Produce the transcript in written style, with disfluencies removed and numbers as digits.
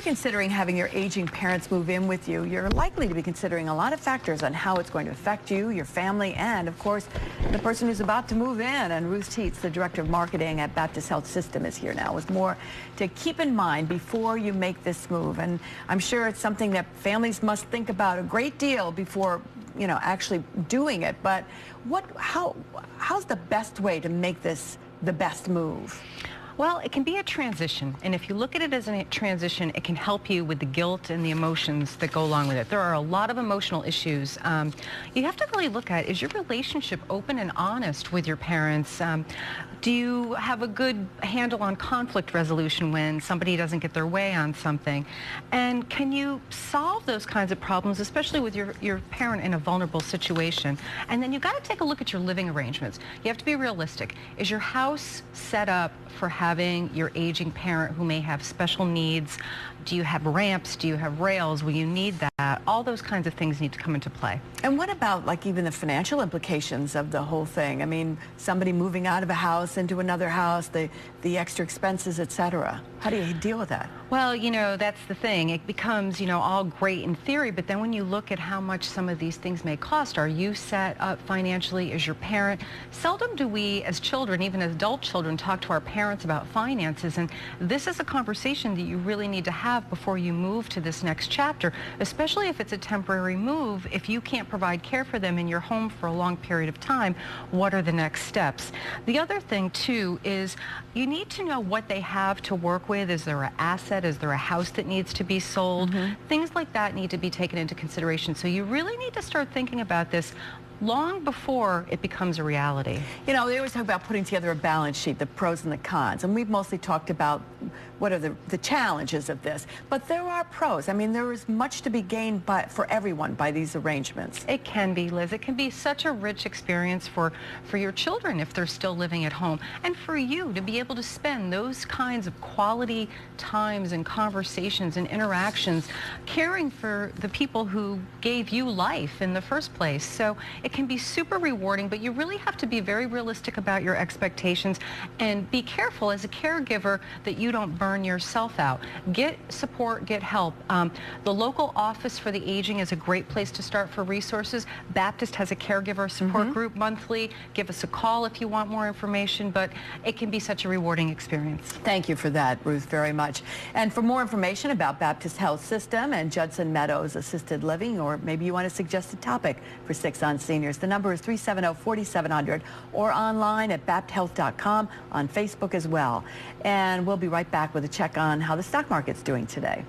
considering having your aging parents move in with you, you're likely to be considering a lot of factors on how it's going to affect you, your family, and, of course, the person who's about to move in. And Ruth Tietz, the Director of Marketing at Baptist Health System, is here now with more to keep in mind before you make this move. And I'm sure it's something that families must think about a great deal before, actually doing it. But how's the best way to make this the best move? Well, it can be a transition, and if you look at it as a transition, it can help you with the guilt and the emotions that go along with it. There are a lot of emotional issues. You have to really look at, is your relationship open and honest with your parents? Do you have a good handle on conflict resolution when somebody doesn't get their way on something? And can you solve those kinds of problems, especially with your parent in a vulnerable situation? And then you got to take a look at your living arrangements. You have to be realistic. Is your house set up for having your aging parent who may have special needs? Do you have ramps? Do you have rails? Will you need that? All those kinds of things need to come into play. And what about even the financial implications of the whole thing? I mean, somebody moving out of a house into another house, the extra expenses, etc. How do you deal with that? Well, that's the thing. It becomes, all great in theory, but then when you look at how much some of these things may cost, are you set up financially? Is your parent? Seldom do we, as children, even as adult children, talk to our parents about finances, and this is a conversation that you really need to have before you move to this next chapter, especially if it's a temporary move. If you can't provide care for them in your home for a long period of time, what are the next steps? The other thing, too, is you need to know what they have to work with. Is there an asset? Is there a house that needs to be sold? Things like that need to be taken into consideration. So you really need to start thinking about this long before it becomes a reality. They always talk about putting together a balance sheet, the pros and the cons, and we've mostly talked about what are the challenges of this. But there are pros. I mean, there is much to be gained for everyone by these arrangements. It can be, Liz. It can be such a rich experience for your children if they're still living at home, and for you to be able to spend those kinds of quality times and conversations and interactions caring for the people who gave you life in the first place. So it can be super rewarding, but you really have to be very realistic about your expectations and be careful as a caregiver that you don't burn yourself out. Get support, get help. The local office for the aging is a great place to start for resources. Baptist has a caregiver support group monthly. Give us a call if you want more information, but it can be such a rewarding experience. Thank you for that, Ruth, very much. And for more information about Baptist Health System and Judson Meadows Assisted Living, or maybe you want to suggest a topic for 6 on Seniors, the number is 370-4700 or online at bapthealth.com, on Facebook as well. And we'll be right back with a check on how the stock market's doing today.